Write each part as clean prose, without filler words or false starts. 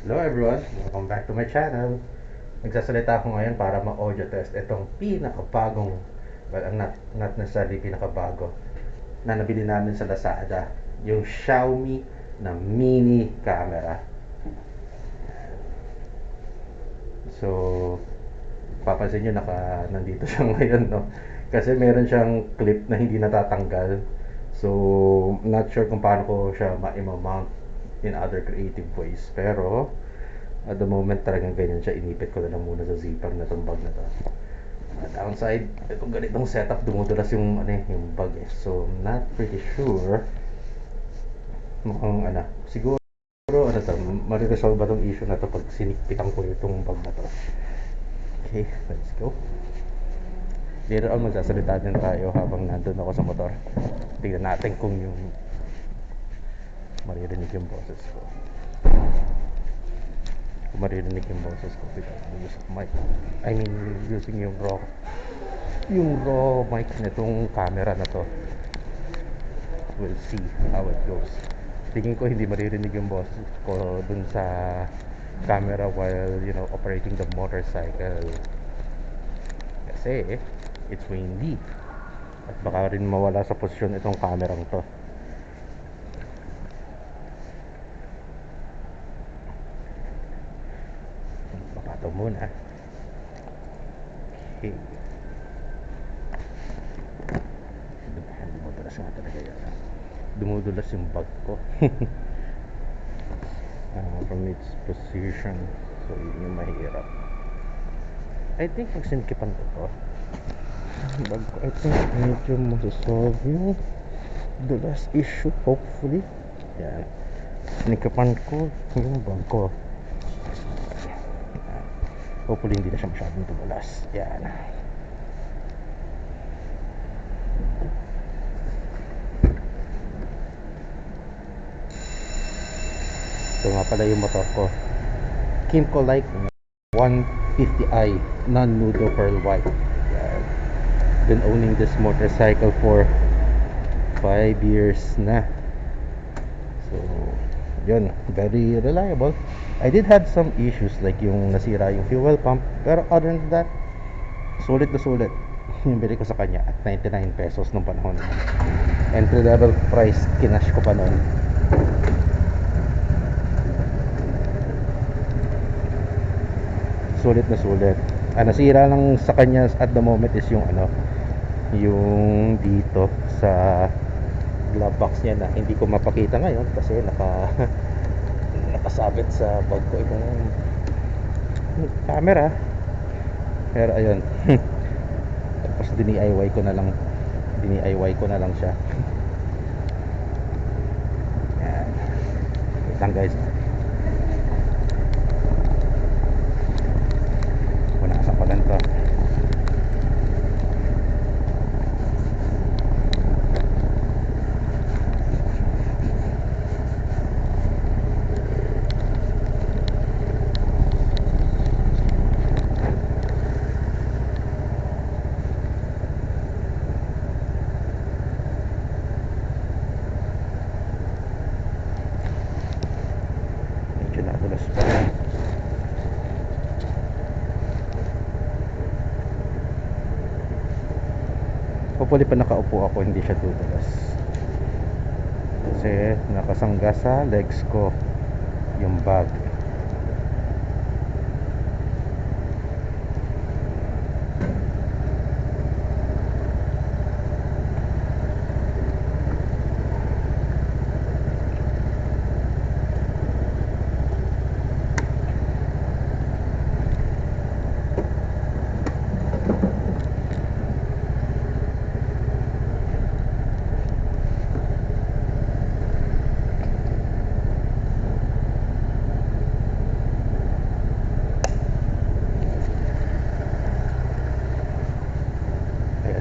Hello everyone, welcome back to my channel. Nagsasalita ako ngayon para ma-audio test itong pinakabagong, well, not necessarily pinakabago, na nabili namin sa Lazada, yung Xiaomi na mini camera. So, papansin nyo nandito siya ngayon, no? Kasi meron siyang clip na hindi natatanggal. So, not sure kung paano ko siya ma-mount in other creative ways. Pero, at the moment talagang ganyan siya. Inipit ko na lang muna sa zipper na itong bag na to. Downside, itong ganitong setup, dumudulas yung, yung bag eh. So, not pretty sure. Mukhang siguro mariresolve ba itong issue na to pag sinikpitan ko itong bag na to. Okay, let's go. Later on, magsasalita din tayo habang nandun ako sa motor. Tingnan natin kung yung maririnig yung boses ko. Kung maririnig yung boses ko without the use of mic. I mean, using yung raw mic nitong camera na to. We'll see how it goes. Tingin ko hindi maririnig yung boses ko dun sa camera while, operating the motorcycle. Kasi it's windy at baka rin mawala sa posisyon itong kamerang to. Baka ito muna. Okay, dumudulas nga talaga yan. Dumudulas yung bag ko. From its position. So yun yung mahirap. I think pag sinikipan ko to bag ko, I think medyo masasolve yung dulas issue, hopefully. Yan, sinikapan ko yung bag ko. Hopefully hindi na siya masyadong tumulas. Yan. Ito nga pala yung motor ko, Kimco Like 150i non-nudo pearl white. Yan. Been owning this motorcycle for 5 years na. So yun, very reliable. I did have some issues like yung nasira yung fuel pump, pero other than that, sulit na sulit. Yung bili ko sa kanya at 99 pesos nung panahon. Entry level price, kinash ko pa noon. Sulit na sulit. Nasira lang sa kanya at the moment is yung yung dito sa glove box niya na hindi ko mapakita ngayon kasi nakasabit sa bag ko itong camera. Pero ayun. Tapos DIY ko na lang siya. Yan. Wait lang guys. Punasan ko lang to. Nadulas pa. Hopefully pa nakaupo ako hindi siya dudulas kasi nakasangga sa legs ko yung bag.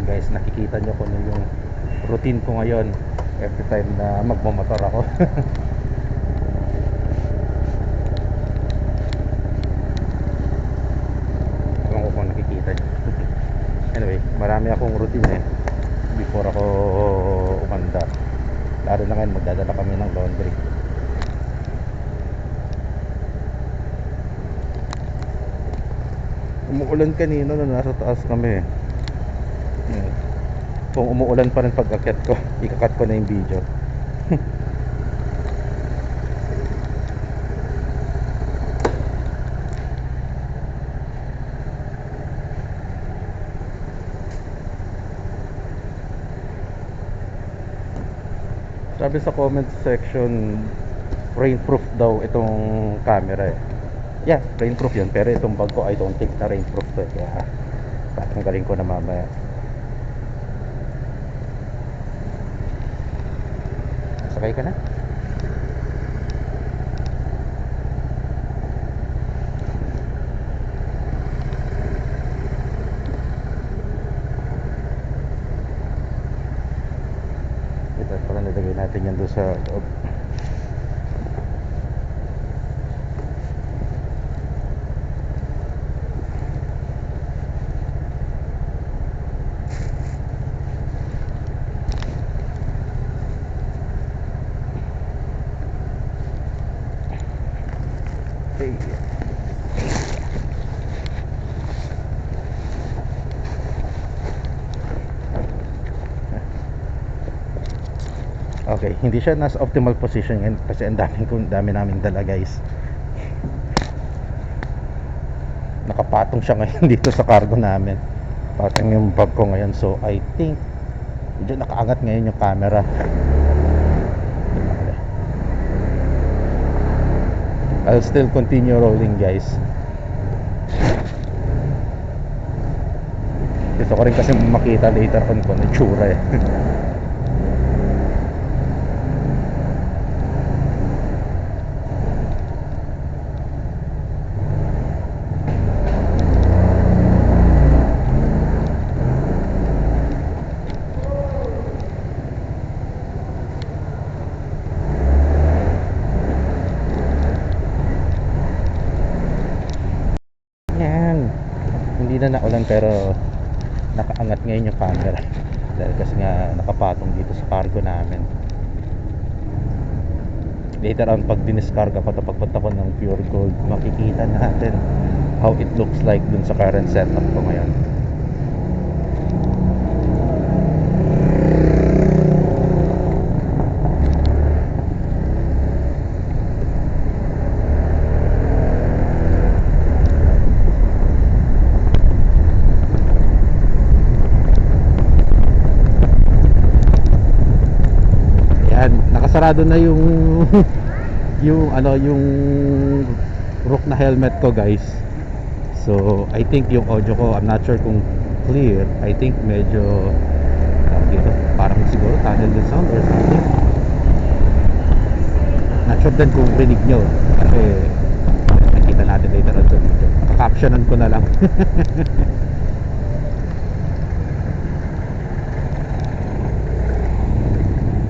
Guys, nakikita nyo kung yung routine ko ngayon every time na magmamotor ako. Ewan ko kung nakikita nyo. Anyway, marami akong routine before ako umanda. Lalo na ngayon magdadala kami ng laundry. Umuulan kanina na nasa taas kami. Ayan. Kung umuulan pa rin pag akyat ko, ikakat ko na yung video. Sabi sa comment section, rainproof daw itong camera eh. Yeah, rainproof yun. Pero itong bag ko, I don't think na rainproof to eh. Kaya tatanggalin ko na mamaya. Sakay ka na? Ito pala, nilagay natin yan doon sa loob. Okay. Okay, hindi siya nasa optimal position ngayon kasi ang dami naming dala guys. Nakapatong siya ngayon dito sa cargo namin. Patong yung bag ko ngayon, so I think medyo nakaangat ngayon yung camera. I'll still continue rolling guys. Gusto ko rin kasi makita later on kung ano tsura eh. Hindi na naulan pero nakaangat ngayon yung camera dahil kasi nga nakapatong dito sa cargo namin. Later on pag diniskarga ko ito, pagpunta ko ng Pure Gold, makikita natin how it looks like dun sa current setup ko ngayon. Nakasarado na yung yung Rook na helmet ko guys. So I think yung audio ko, I'm not sure kung clear. I think medyo dito, parang siguro tunnel din sound or something. Not sure din kung rinig nyo kasi nakikita natin later on sa video. Captionan ko na lang.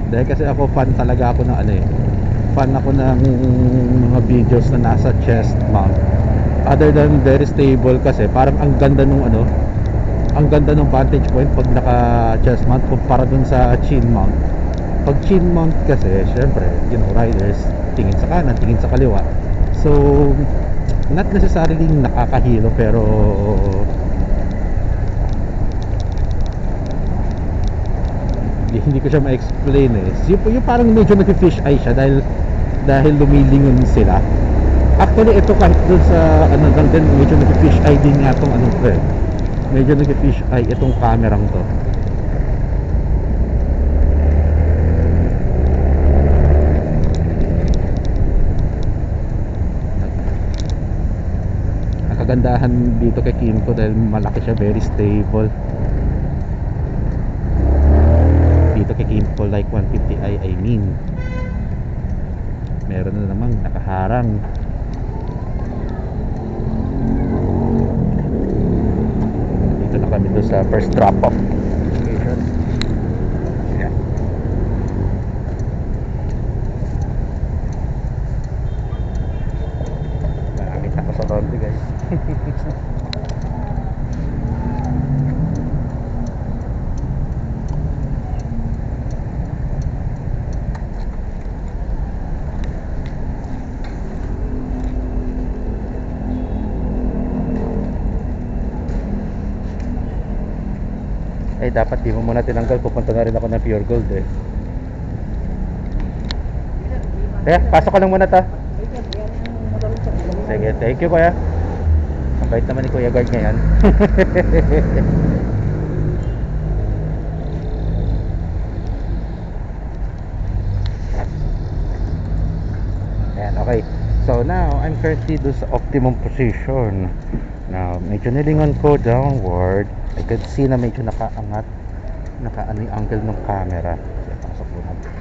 Dahil kasi ako fan talaga ako ng fan ako ng mga videos na nasa chest mount. Other than very stable kasi parang ang ganda nung ang ganda ng vantage point pag naka chest mount kumpara dun sa chin mount. Pag chin mount kasi syempre, riders tingin sa kanan, tingin sa kaliwa. So not necessarily nakakahilo pero hindi ko siya ma-explain eh. Yung parang medyo nag-fish eye siya dahil lumilingon sila. Actually ito kahit dun sa lang din, medyo nag-fish eye din nga tong medyo nag-fish eye itong kamerang to. Ang kagandahan dito kay Kimco dahil malaki siya, very stable. Dito kay Kimco like 150i, I mean meron na namang nakaharang. Dito na kami doon sa first drop off location. Yeah. Nakakit ako sa ronde guys. Eh, dapat di mo muna tinanggal. Pupunta na rin ako ng Pure Gold eh. Kaya, pasok ka lang muna ta. Sige, thank you kuya. Mabait naman ni Kuya Guard ngayon. Ayan, okay. So now, I'm currently do sa optimum position. Now, medyo nilingon ko downward. I could see na medyo nakaangat. Nakaano yung angle ng camera. So, pasok mo natin.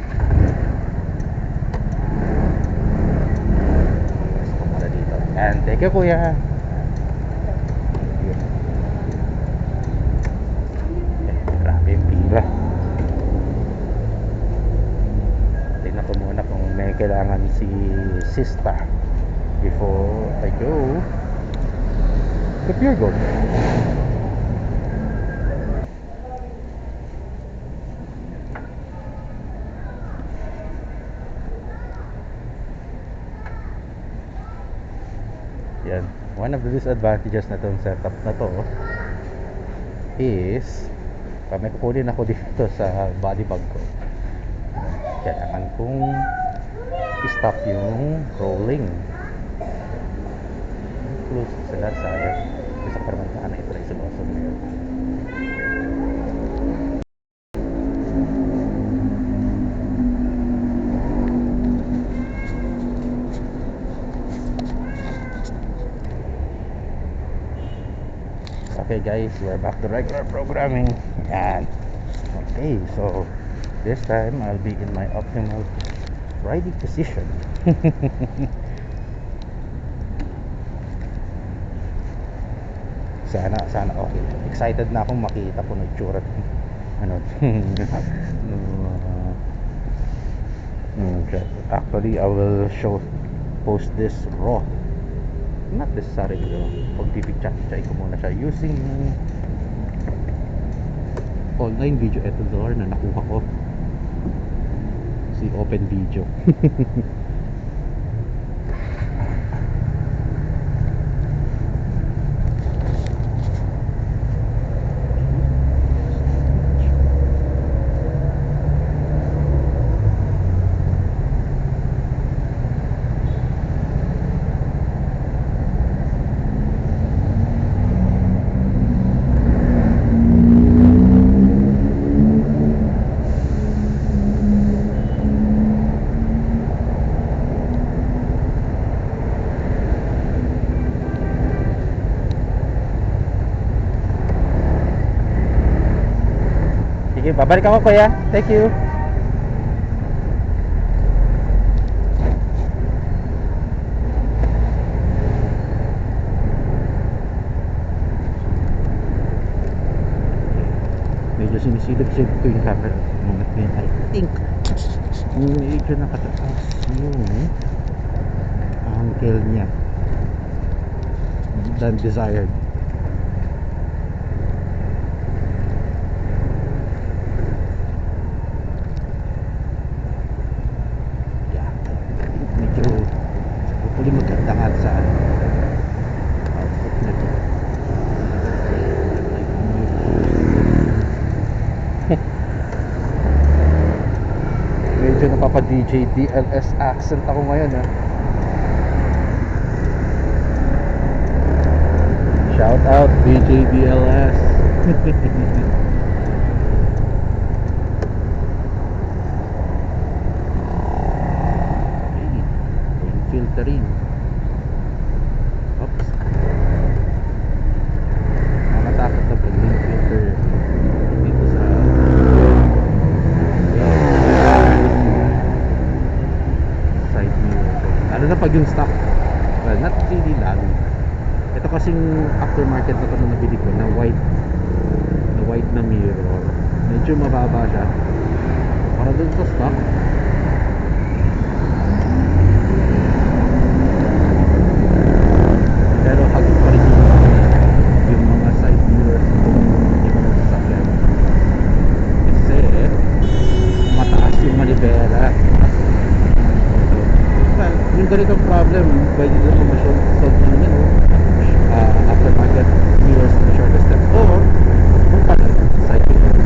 Pasok mo na dito. And thank you kuya. Thank you. Grabe yung pila. Tingnan ko muna kung may kailangan si Sista before I go to Pure Gold. Yan. One of the disadvantages na itong setup na to is pag may kukunin ako dito sa body bag ko, kailangan kong i-stop yung rolling. Close sila sayang. Isa pa naman na ito na isiloso na yun. Okay guys, we're back to regular programming. Yan. Okay, so this time I'll be in my optimal riding position. Sana okay. Excited na akong makita kung itsura ano. Actually, I will post this raw. Not necessarily pag-picture ko muna siya using online video editor na nakuha ko si Open Video. Sige, babalik ako kuya. Thank you. Medyo sinisilip-silip ko yung camera moment ngayon. I think medyo nakataas yung angle niya than desired. Hopefully maganda nga sa output na ito. Medyo napapa DJ DLS accent ako ngayon ha. Shout out DJ DLS. Filtering. Oops. Nakatakot na pag yung filter dito sa side mirror. Lalo na pag yung stock. Well, not really lalo. Ito kasing aftermarket na ito na nabili ko na white na mirror. Medyo mababa siya. Para dun sa stock. Pero hagit pa rin yung mga side mirrors kung hindi mo nasasakyan. Kasi mataas yung manibela. Well, yung ganitong problem, pwede din mo ma-solve naman yun. Aftermarket mirrors na shortest step or kung paano side mirror.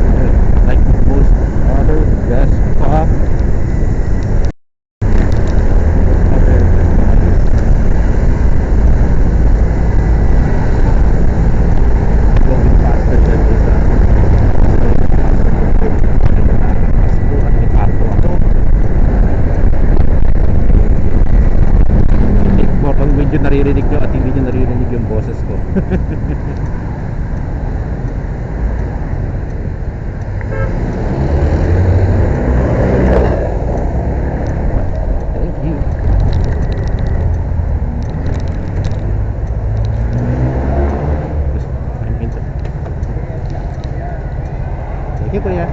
Thank you, kuya.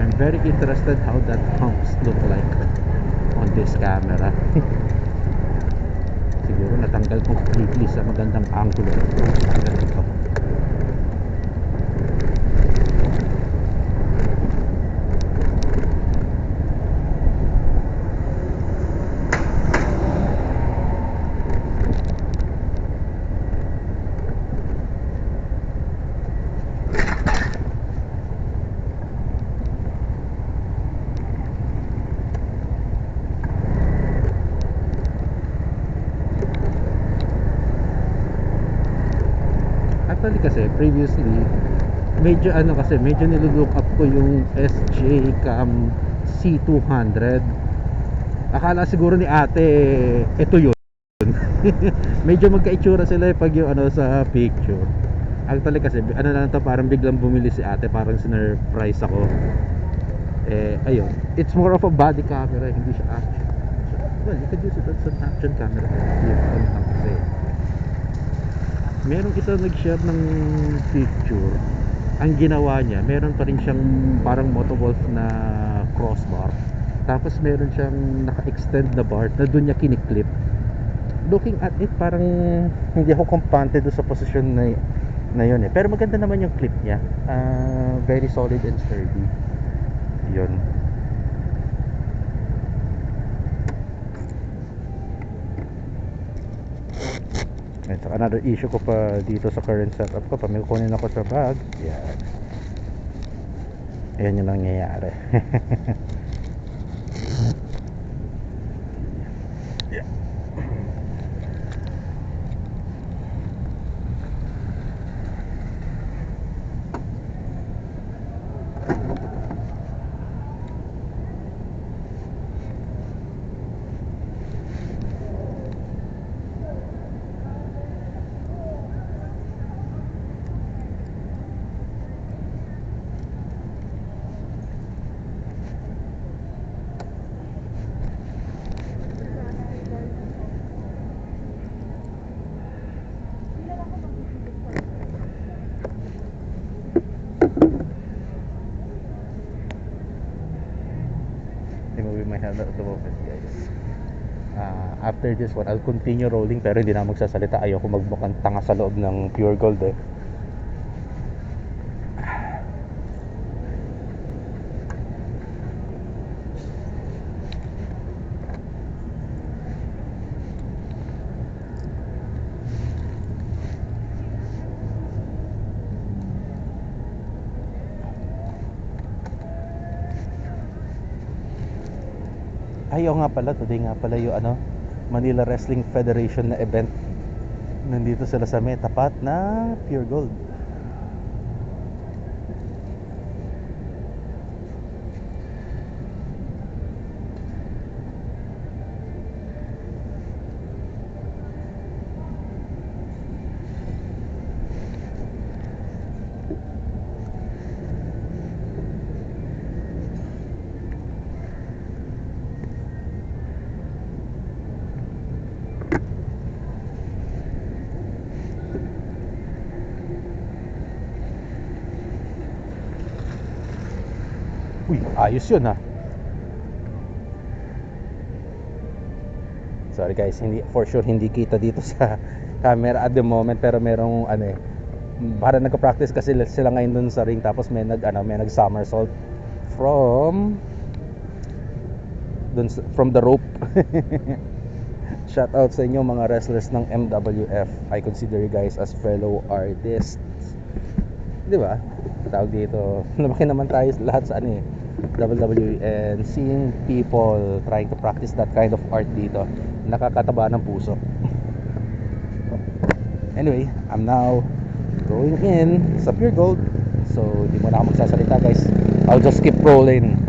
I'm very interested how that humps look like on this camera. Siguro natanggal completely sa magandang angulo. Ganito. Actually kasi previously medyo medyo nilook up ko yung SJ Cam C200. Akala siguro ni ate ito yun. Medyo magkaitsura sila pag yung sa picture. Actually kasi lang to, parang biglang bumili si ate, parang sinurprise ako. Ayun, it's more of a body camera, hindi siya action. Well, you could use it as an action camera if on kasi merong isa nag-share ng picture. Ang ginawa niya, meron pa rin siyang parang Motowolf na crossbar, tapos meron siyang naka-extend na bar na doon niya kiniklip. Looking at it, parang hindi ako kampante doon sa posisyon na yun pero maganda naman yung clip niya. Very solid and sturdy yun. Ito, another issue ko pa dito sa current setup ko. Pag may kunin ako sa bag, yan yung nangyayari. Yeah. Moving my hand out of the moment, guys. After this one, I'll continue rolling pero hindi na magsasalita. Ayoko magmukhang tanga sa loob ng Pure Gold Ayaw nga pala, today nga pala yung Manila Wrestling Federation na event. Nandito sila sa may tapat na Pure Gold. Uy, ayos yun ha. Sorry guys, for sure hindi kita dito sa camera at the moment, pero merong para nagka-practice kasi sila ngayon dun sa ring, tapos may nag somersault from the rope. Shout out sa inyo mga wrestlers ng MWF. I consider you guys as fellow artists. 'Di ba? Tawag dito, lumaki naman tayo lahat sa WWE, and seeing people trying to practice that kind of art dito, nakakataba ng puso. Anyway, I'm now going in sa Pure Gold, so di mo na ako magsasalita guys. I'll just keep rolling.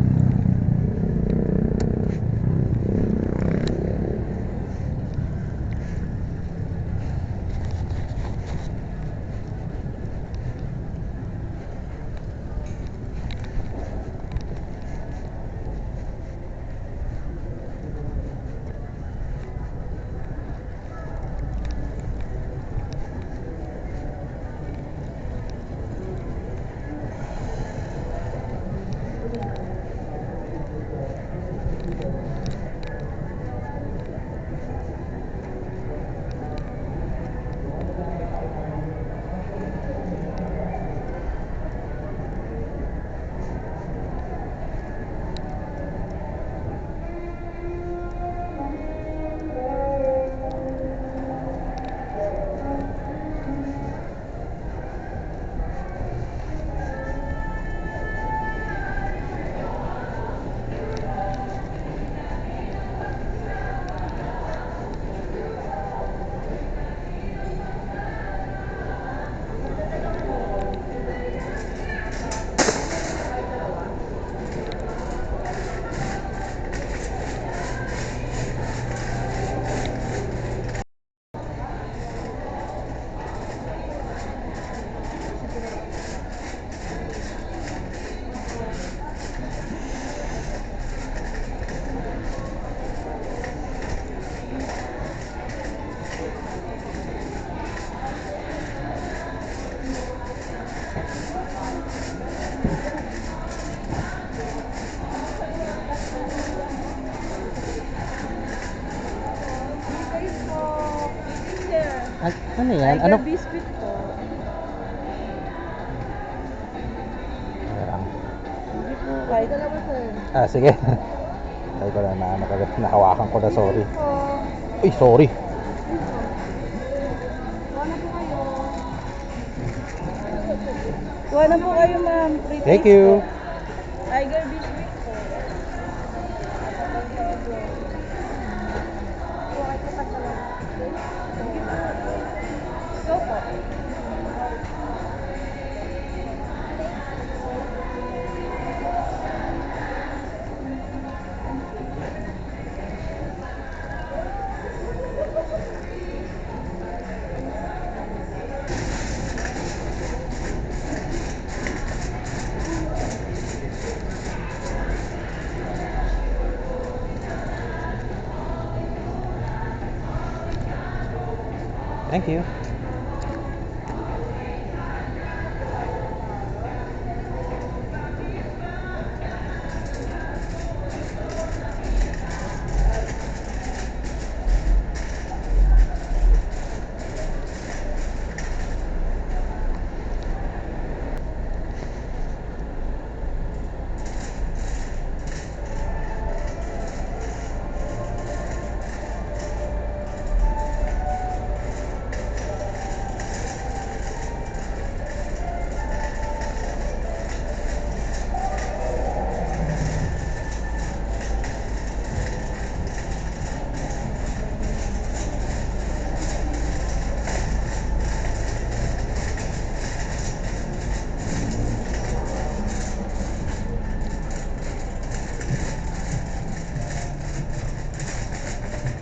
Ano yan? Tiger Ano? biscuit po. Ayan. Hindi po kahit dalawa sir. Sige. Ay ko na nahawakan ko na, sorry. Po. Uy, sorry. Kuha na po kayo ma'am. Free Thank taste you. po. Tiger biscuit po. Go po. Thank you.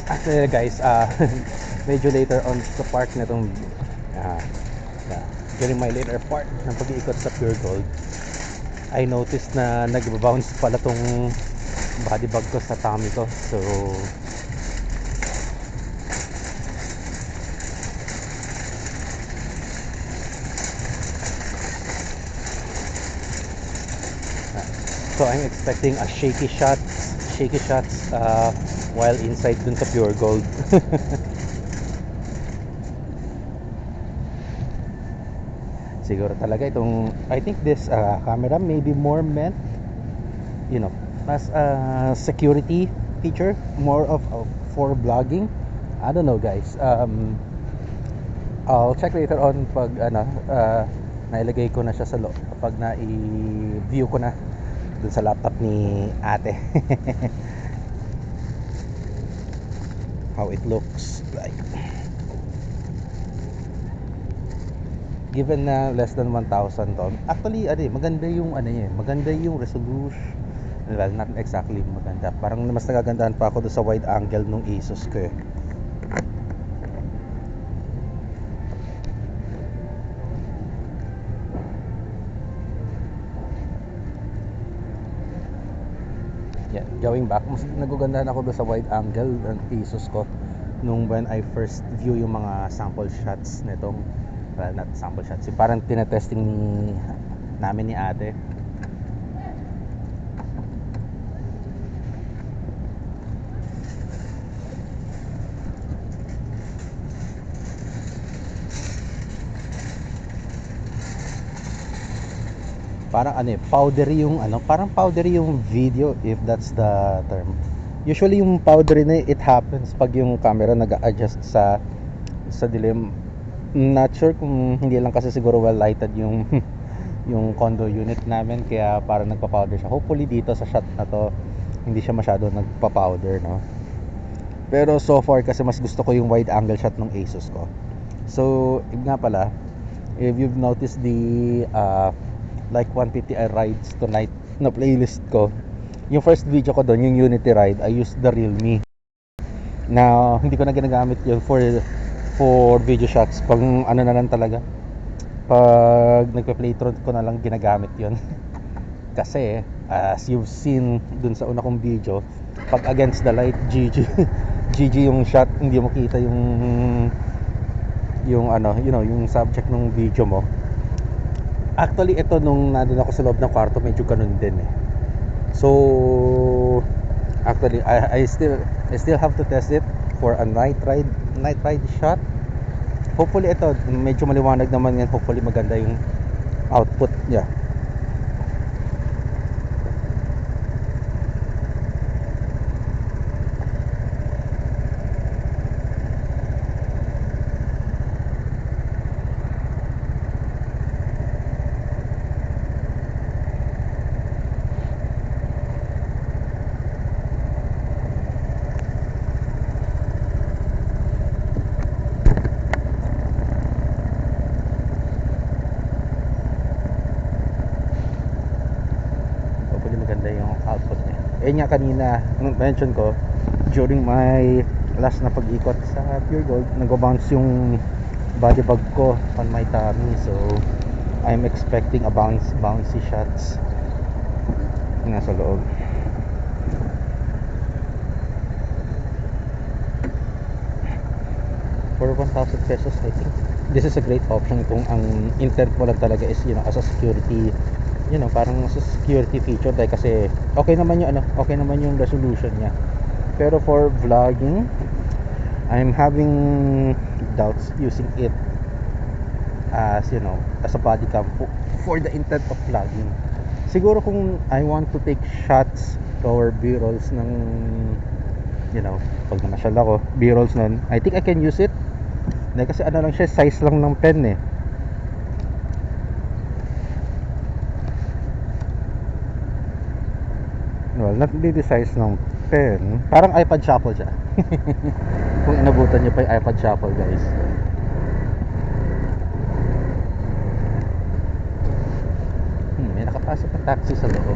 Actually guys, medyo later on sa park na itong during my later part ng pag-iikot sa Pure Gold, I noticed na nag-bounce pala tong body bag ko sa tummy ko. So I'm expecting a shaky shots while inside dun sa Pure Gold. Siguro talaga itong, I think this camera may be more meant, you know, as a security feature, more of for vlogging. I don't know guys. I'll check later on pag nailagay ko na siya sa loob, pag na-i-view ko na dun sa laptop ni ate. How it looks like. Given na less than 1,000 to, actually maganda yung maganda yung resolution. Well, not exactly maganda, parang mas nagagandahan pa ako doon sa wide angle nung Asus ko eh. Yeah, going back, mas nagugandahan ako doon sa wide angle ng Asus ko nung when I first view yung mga sample shots nitong, well, not sample shots, yung parang tinetesting namin ni ate. Parang powdery yung parang powdery yung video, if that's the term. Usually yung powdery na it happens pag yung camera nag-adjust sa dilim. Not sure kung hindi lang kasi siguro well lighted yung yung condo unit namin, kaya parang nagpa-powder siya. Hopefully dito sa shot na to hindi siya masyado nagpa-powder, no? Pero so far kasi mas gusto ko yung wide angle shot ng Asus ko. So nga pala, if you've noticed the like 150 rides tonight na playlist ko, yung first video ko doon, yung Unity ride, I used the Realme. Na hindi ko na ginagamit yun for video shots. Pag na lang talaga, pag nagpa-playthrough ko na lang ginagamit yun. Kasi as you've seen dun sa una kong video, pag against the light, GG GG yung shot, hindi mo kita yung yung subject ng video mo. Actually ito nung nandun ako sa loob ng kwarto, medyo ganun din eh. So actually I still have to test it for a night ride shot. hopefully ito, medyo maliwanag naman yan. Hopefully maganda yung output niya. Hopefully maganda yung output niya. Eh nga kanina, nung mention ko, during my last na pag-ikot sa Pure Gold, nag-bounce yung body bag ko on my tummy. So, I'm expecting a bouncy shots nasa loob. For 1,000 pesos, I think this is a great option kung ang intent mo lang talaga is, as a security, parang as a security feature dahil kasi okay naman yung resolution niya. Pero for vlogging, I'm having doubts using it as, as a body cam for the intent of vlogging. Siguro kung I want to take shots or B-rolls ng, pag namasyal ako, B-rolls nun, I think I can use it. Dahil kasi lang siya, size lang ng pen eh. Well, not really size ng pen. Parang iPad Shuffle siya. Kung inabutan niyo pa yung iPad Shuffle, guys. May nakapasok na taxi sa loob.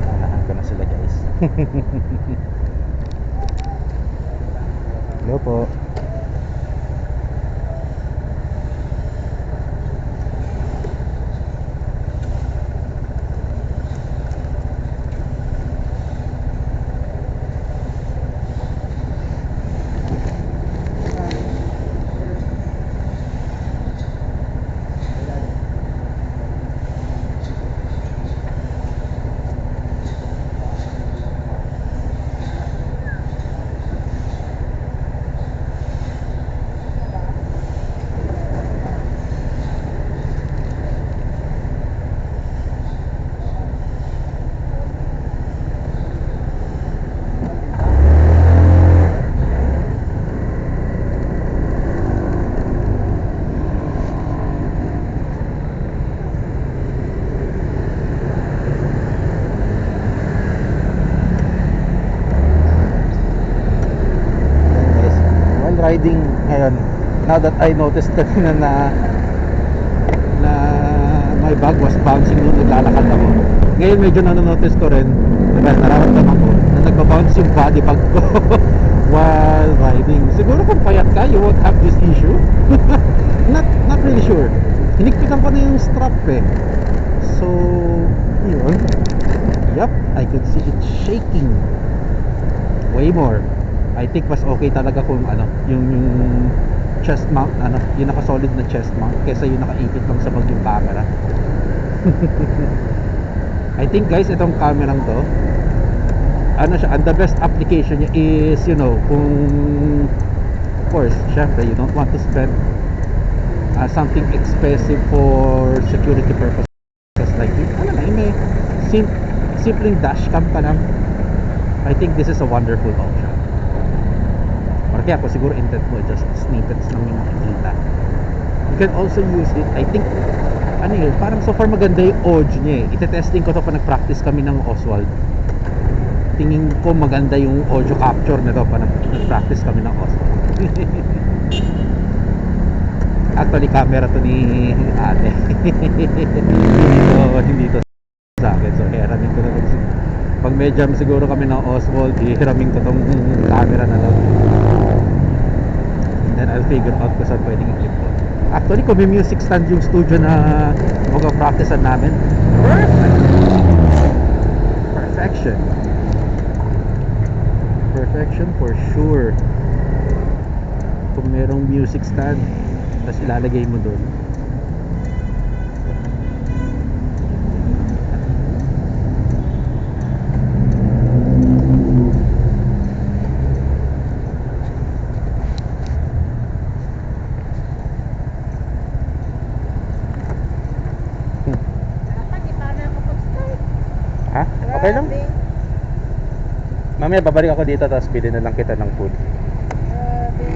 Unahan ko na sila, guys. Hello po. Riding ngayon, now that I noticed kanina na my bag was bouncing nung naglalakad ako. Ngayon medyo nanonotice ko rin, nararamdaman ko na nagbabounce yung body bag ko while riding. Siguro kung payat ka, you won't have this issue. not really sure. Hinikpitan ko na yung strap eh. So, yun. Yup, I could see it shaking way more. I think mas okay talaga kung yung chest mount, yung naka-solid na chest mount kaysa yung nakaipit lang sa bag yung camera. I think guys, itong camera to, siya, and the best application niya is, kung, of course, syempre, you don't want to spend something expensive for security purposes like this. May simpleng dash cam ka lang. I think this is a wonderful option. Kaya po siguro intent mo just snippets lang yung makikita. You can also use it, I think, parang so far maganda yung audio niya eh. Ite-testing ko to pa nag-practice kami ng Oswald. Tingin ko maganda yung audio capture nito pa nag-practice kami ng Oswald. Actually, camera to ni ate. So, hindi to sa akin. So, hiramin ko na to. Pag may jam siguro kami ng Oswald, hiramin ko tong camera na to. Then I'll figure out kung saan pwedeng i-clip ko. Actually, kung may music stand yung studio na mag-practicean namin, perfection. Perfection for sure. Kung merong music stand, tapos ilalagay mo doon. Okay lang. Grabe. Mamaya babalik ako dito tapos bilhin na lang kita ng food. Grabe.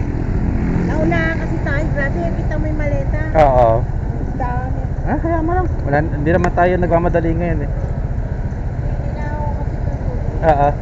Naunahan kasi tayo. Grabe, kita mo yung maleta. Oo. Ang dami. Kaya mo lang. Wala, hindi naman tayo nagmamadali ngayon eh. Hindi na ako kasi tutulog. Oo.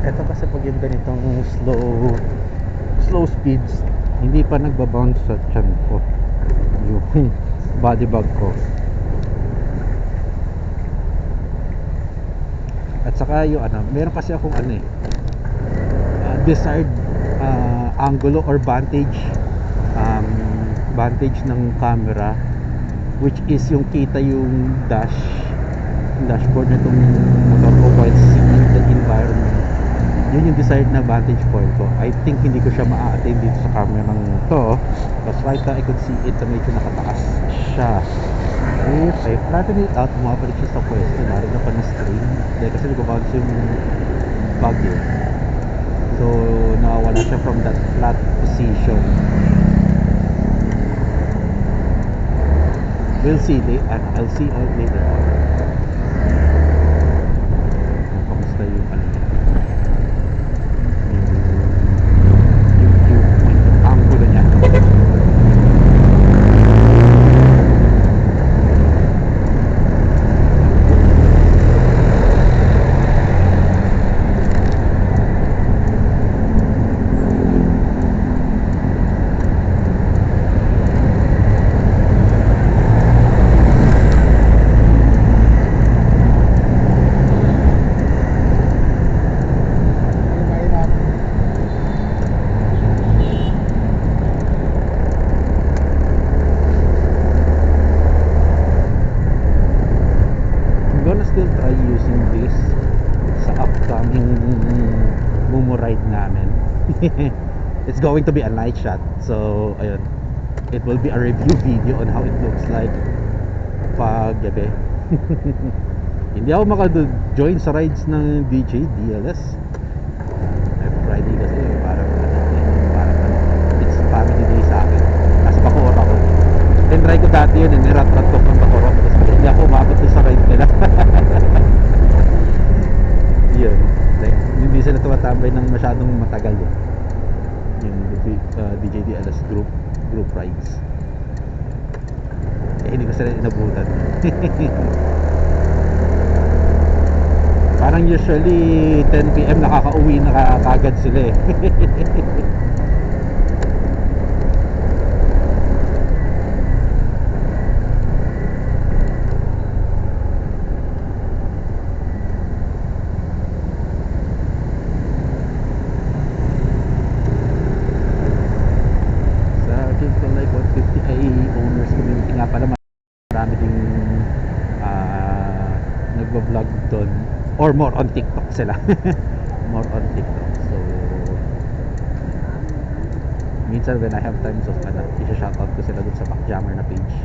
Ito kasi pag yung ganitong slow speeds, hindi pa nagbabounce sa chan ko yung body bag ko. At saka yung meron kasi akong desired angulo or vantage ng camera, which is yung kita yung dashboard nitong motor ko while seeing the environment. Yun yung desired na vantage point ko. I think hindi ko siya ma-attain dito sa camera ng to, because right now I could see it na medyo nakataas siya. If I flatten it out, bumabalik siya sa pwesto, narin na pa na strain dahil kasi nag-bounce yung bag eh. So nawawala siya from that flat position. We'll see I'll see all later on. Kamusta yung yung angulo niya. Still try using this sa upcoming Momo ride namin. It's going to be a night shot, so ayun, it will be a review video on how it looks like pag gabi. Hindi ako maka-join sa rides ng DJ DLS every Friday kasi parang it's family day sa akin. Nasa Bacoor ako. Tinry ko dati yun, nirat-rat ko ng Bacoor ako kasi hindi ako umabot sa ride nila. Yun, like, hindi sila tumatambay ng masyadong matagal yun. Yung DJ DLS group rides. Hindi ko sila inabutan. Parang usually 10 PM nakakauwi na kagad sila eh. Nagbo-vlog doon or more on TikTok sila. More on TikTok. So minsan when I have time, so i-shoutout ko sila doon sa Backjammer na page.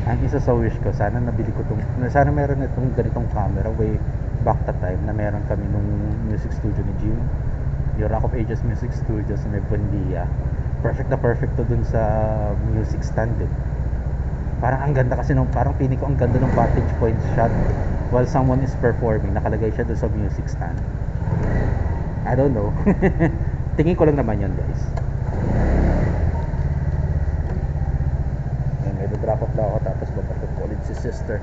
Ang isa sa wish ko, sana nabili ko sana meron itong ganitong camera way back the time na meron kami nung music studio ni Jim. Yung Rock of Ages Music Studio sa may Buendia. Perfect na perfect to dun sa music stand din. Parang ang ganda kasi parang pinig ko ang ganda ng vantage point shot while someone is performing. Nakalagay siya dun sa music stand. I don't know. Tingin ko lang naman yun, guys. May drop off daw ako tapos babalik ko ulit si sister.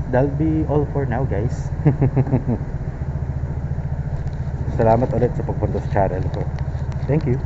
That'll be all for now, guys. Salamat ulit sa pagpunta sa channel ko. Thank you.